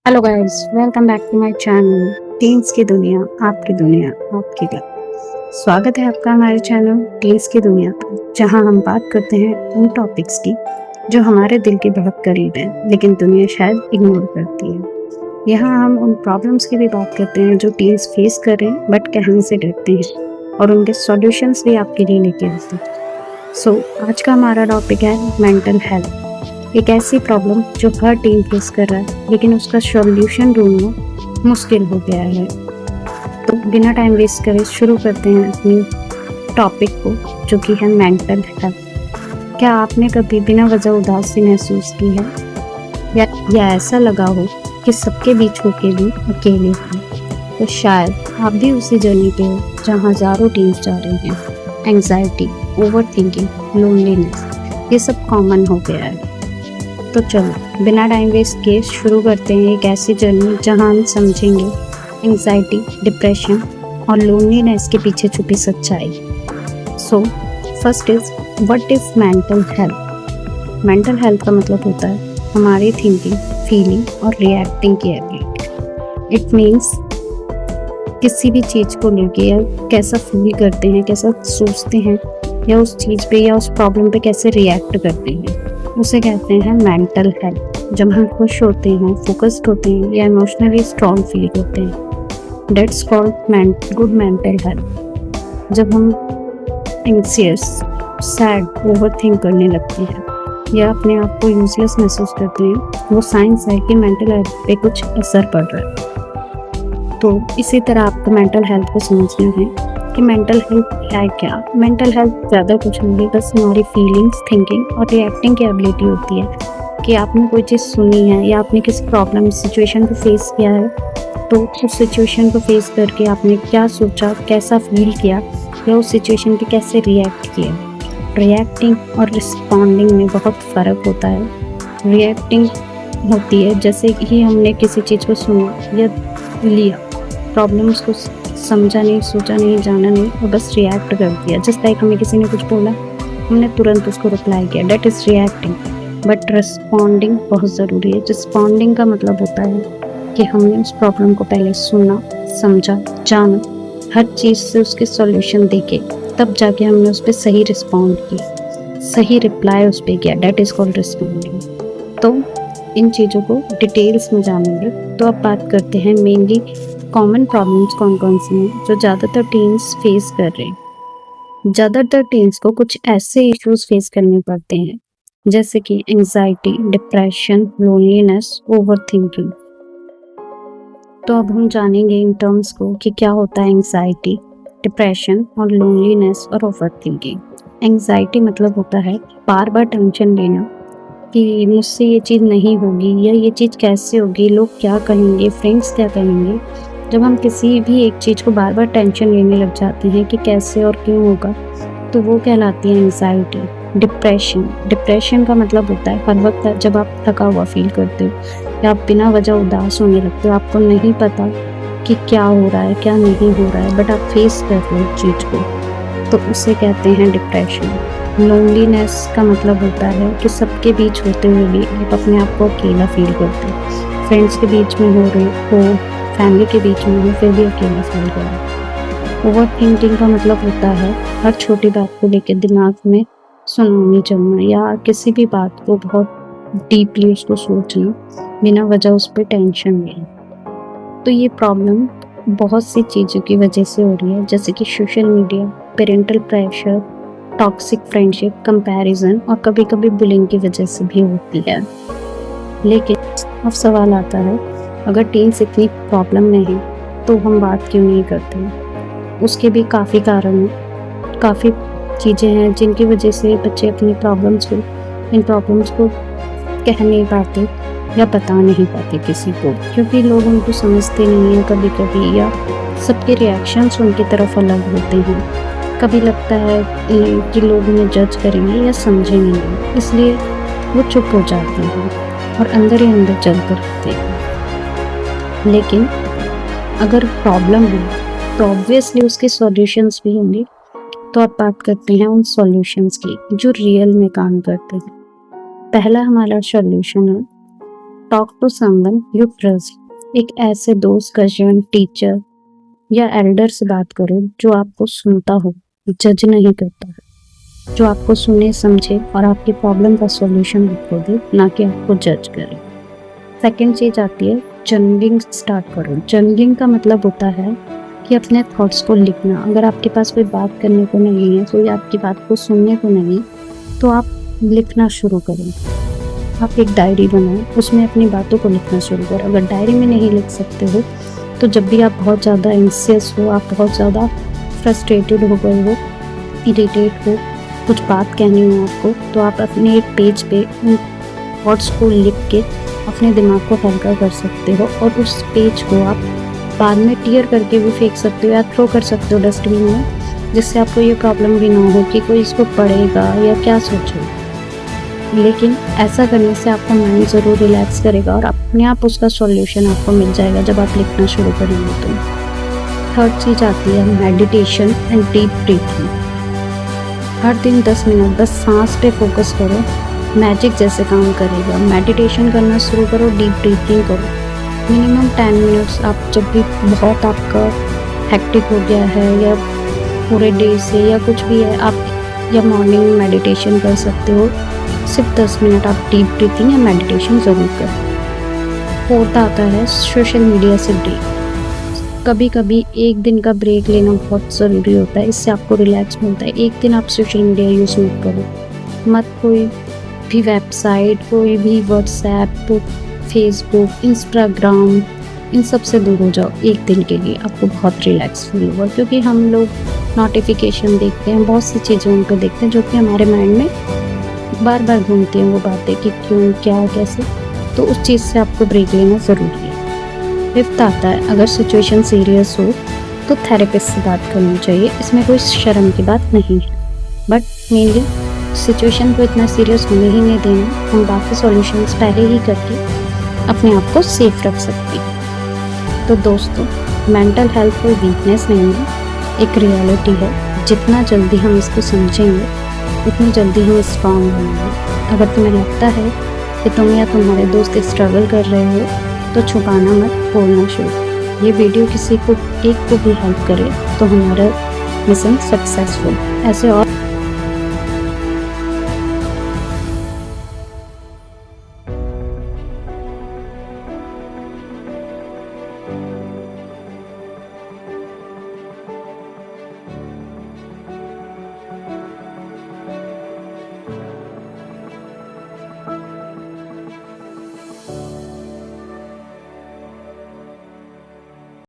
Hello guys, welcome back to my channel teens की दुनिया, आपकी दुनिया, आपकी बात। स्वागत है आपका हमारे चैनल टीन्स की दुनिया पर, जहां हम बात करते हैं उन टॉपिक्स की जो हमारे दिल के बहुत करीब हैं, लेकिन दुनिया शायद इग्नोर करती है। यहाँ हम उन प्रॉब्लम्स की भी बात करते हैं जो टीन्स फेस कर रहे हैं बट कहने से डरते हैं, और उनके सॉल्यूशंस भी आपके लिए लेके आते हैं। सो आज का हमारा टॉपिक है मेंटल हेल्थ। एक ऐसी प्रॉब्लम जो हर टीम फेस कर रहा है, लेकिन उसका सॉल्यूशन ढूंढना मुश्किल हो गया है। तो बिना टाइम वेस्ट करे शुरू करते हैं अपनी टॉपिक को, जो कि है मेंटल हेल्थ। क्या आपने कभी बिना वजह उदासी महसूस की है, या ऐसा लगा हो कि सबके बीच होके भी अकेले हैं? तो शायद आप भी उसी जर्नी पे हो जहाँ हजारों टीम्स जा रहे हैं। एंग्जाइटी, ओवर थिंकिंग, लोनलीनेस, ये सब कॉमन हो गया है। तो चलो बिना टाइम वेस्ट किए शुरू करते हैं एक ऐसी जर्नी जहां हम समझेंगे एंग्जाइटी, डिप्रेशन और लोनलीनेस के पीछे छुपी सच्चाई। So first is what is mental health. Mental health का मतलब होता है हमारी थिंकिंग, फीलिंग और रिएक्टिंग की एबिलिटी। इट मीन्स किसी भी चीज़ को लेके या कैसा फील करते हैं, कैसा सोचते हैं, या उस चीज़ पे या उस प्रॉब्लम पे कैसे रिएक्ट करते हैं, उसे कहते हैं मेंटल हेल्थ। जब हम खुश होते हैं, फोकस्ड होते हैं या इमोशनली स्ट्रॉन्ग फील करते हैं, that's called good mental health. जब हम एंग्जियस, सैड, ओवर थिंक करने लगते हैं या अपने आप को यूजलेस महसूस करते हैं, वो साइंस है कि मेंटल हेल्थ पे कुछ असर पड़ रहा है। तो इसी तरह आपको मेंटल हेल्थ को समझना है कि मेंटल हेल्थ है क्या। मेंटल हेल्थ ज़्यादा कुछ नहीं, बस हमारी फीलिंग्स, थिंकिंग और रिएक्टिंग की एबिलिटी होती है कि आपने कोई चीज़ सुनी है या आपने किसी प्रॉब्लम सिचुएशन को फेस किया है, तो उस सिचुएशन को फेस करके आपने क्या सोचा, कैसा फील किया, या उस सिचुएशन पे कैसे रिएक्ट किया। रिएक्टिंग और रिस्पॉन्डिंग में बहुत फ़र्क होता है। रिएक्टिंग होती है जैसे कि हमने किसी चीज़ को सुना या लिया, प्रॉब्लम्स को समझा नहीं, सोचा नहीं, जाना नहीं, और बस रिएक्ट कर दिया। जस्ट लाइक हमें किसी ने कुछ बोला, हमने तुरंत उसको रिप्लाई किया, that is reacting. But responding बहुत ज़रूरी है। रिस्पॉन्डिंग का मतलब होता है कि हमने उस प्रॉब्लम को पहले सुना, समझा, जाना, हर चीज़ से उसके सॉल्यूशन देके तब जाके हमने उस पर सही रिस्पॉन्ड किया, सही रिप्लाई उस पर किया, दैट इज़ कॉल्ड रिस्पॉन्डिंग। तो इन चीज़ों को डिटेल्स में जानेंगे। तो अब बात करते हैं मेनली कॉमन प्रॉब्लम्स कौन कौन सी हैं जो ज़्यादातर टीन्स फेस कर रहे हैं। ज़्यादातर टीन्स को कुछ ऐसे इश्यूज फेस करने पड़ते हैं, जैसे कि anxiety, depression, loneliness, over thinking. तो अब हम जानेंगे इन टर्म्स को कि क्या होता है एंग्जाइटी, डिप्रेशन और लोनलीनेस और ओवर थिंकिंग। एंग्जाइटी मतलब होता है बार बार टेंशन लेना कि मुझसे ये चीज़ नहीं होगी, या ये चीज़ कैसे होगी, लोग क्या कहेंगे, फ्रेंड्स क्या कहेंगे। जब हम किसी भी एक चीज़ को बार बार टेंशन लेने लग जाते हैं कि कैसे और क्यों होगा, तो वो कहलाती है एंग्जाइटी। डिप्रेशन का मतलब होता है हर वक्त जब आप थका हुआ फील करते हो या आप बिना वजह उदास होने लगते हो, आपको नहीं पता कि क्या हो रहा है, क्या नहीं हो रहा है, बट आप फेस कर रहे हो उस चीज़ को, तो उसे कहते हैं डिप्रेशन। लोनलीनेस का मतलब होता है कि सबके बीच होते हुए भी आप अपने आप को अकेला फील करते हो। फ्रेंड्स के बीच में हो रहे हो, फैमिली के बीच में हो, फिर भी अकेला फील कर रहे हो। ओवर थिंकिंग का मतलब होता है हर छोटी बात को लेकर दिमाग में सुनामी चलना, या किसी भी बात को बहुत डीपली उसको सोचना, बिना वजह उस पर टेंशन लेना। तो ये प्रॉब्लम बहुत सी चीज़ों की वजह से हो रही है, जैसे कि social media, parental pressure, toxic friendship, comparison और कभी कभी बुलिंग की वजह से भी होती है। लेकिन अब सवाल आता है, अगर टीन्स इतनी प्रॉब्लम में है तो हम बात क्यों नहीं करते? उसके भी काफ़ी कारण हैं, काफ़ी चीज़ें हैं जिनकी वजह से बच्चे अपनी इन प्रॉब्लम्स को कह नहीं पाते या बता नहीं पाते किसी को, क्योंकि लोग उनको समझते नहीं हैं कभी कभी, या सबके रिएक्शंस उनकी तरफ अलग होते हैं। कभी लगता है कि लोग उन्हें जज करेंगे या समझेंगे नहीं, इसलिए वो चुप हो जाते हैं और अंदर ही अंदर चलते रहते हैं। लेकिन अगर प्रॉब्लम है तो ऑब्वियसली उसके सॉल्यूशंस भी होंगे। तो अब बात करते हैं उन सॉल्यूशंस की जो रियल में काम करते हैं। पहला हमारा सॉल्यूशन है talk to someone you trust. एक ऐसे दोस्त, कजिन, टीचर या एल्डर से बात करो जो आपको सुनता हो, जज नहीं करता है, जो आपको सुने, समझे और आपकी प्रॉब्लम का सॉल्यूशन आपको दे, ना कि आपको जज करे। सेकंड चीज आती है जर्नलिंग स्टार्ट करो। जर्नलिंग का मतलब होता है कि अपने थॉट्स को लिखना। अगर आपके पास कोई बात करने को नहीं है, कोई आपकी बात को सुनने को नहीं, तो आप लिखना शुरू करें। आप एक डायरी बनाओ, उसमें अपनी बातों को लिखना शुरू करो। अगर डायरी में नहीं लिख सकते हो तो जब भी आप बहुत ज़्यादा एंग्जियस हो, आप बहुत ज़्यादा फ्रस्ट्रेटेड हो गए हो, इरिटेट हो, कुछ बात कहनी हो आपको, तो आप अपने एक पेज पे उन थॉट्स को लिख के अपने दिमाग को हल्का कर सकते हो और उस पेज को आप बाद में टीयर करके भी फेंक सकते हो या थ्रो कर सकते हो डस्टबिन में, जिससे आपको ये प्रॉब्लम भी ना हो कि कोई इसको पढ़ेगा या क्या सोचेगा। लेकिन ऐसा करने से आपका माइंड ज़रूर रिलैक्स करेगा और अपने आप उसका सॉल्यूशन आपको मिल जाएगा जब आप लिखना शुरू करेंगे तो। थर्ड चीज़ आती है मेडिटेशन एंड डीप ब्रीथिंग। हर दिन 10 मिनट बस सांस पे फोकस करो, मैजिक जैसे काम करेगा। मेडिटेशन करना शुरू करो, डीप ब्रीथिंग करो। Minimum 10 minutes. आप जब भी बहुत आपका हेक्टिक हो गया है या पूरे डे से या कुछ भी है, आप या मॉर्निंग मेडिटेशन कर सकते हो। सिर्फ 10 मिनट आप डीप ब्रीथिंग या मेडिटेशन ज़रूर करें। फोर्थ आता है सोशल मीडिया से ब्रेक। कभी कभी एक दिन का ब्रेक लेना बहुत ज़रूरी होता है, इससे आपको रिलैक्स मिलता है। एक दिन आप सोशल मीडिया यूज़ मत करो, मत कोई भी वेबसाइट, कोई भी व्हाट्सएप, फेसबुक, इंस्टाग्राम, इन सब से दूर हो जाओ एक दिन के लिए। आपको बहुत रिलैक्स फील होगा, क्योंकि हम लोग नोटिफिकेशन देखते हैं, बहुत सी चीज़ें उनको देखते हैं जो कि हमारे माइंड में बार बार घूमती हैं वो बातें कि क्यों, क्या, कैसे। तो उस चीज़ से आपको ब्रेक लेना ज़रूरी है। फिफ्थ आता है अगर सिचुएशन सीरियस हो तो थेरेपिस्ट से बात करनी चाहिए। इसमें कोई शर्म की बात नहीं है, बट मेनली सिचुएशन को इतना सीरियस होने ही नहीं देना। हम बाकी सॉल्यूशंस पहले ही करके अपने आप को सेफ रख सकते हैं। तो दोस्तों, मेंटल हेल्थ कोई वीकनेस नहीं है, एक रियलिटी है। जितना जल्दी हम इसको समझेंगे उतनी जल्दी हम स्ट्रॉन्ग बनेंगे। अगर तुम्हें लगता है कि तुम या तुम्हारे दोस्त स्ट्रगल कर रहे हो तो छुपाना मत, बोलना शुरू। ये वीडियो किसी को एक को भी हेल्प करे तो हमारा मिशन सक्सेसफुल। ऐसे और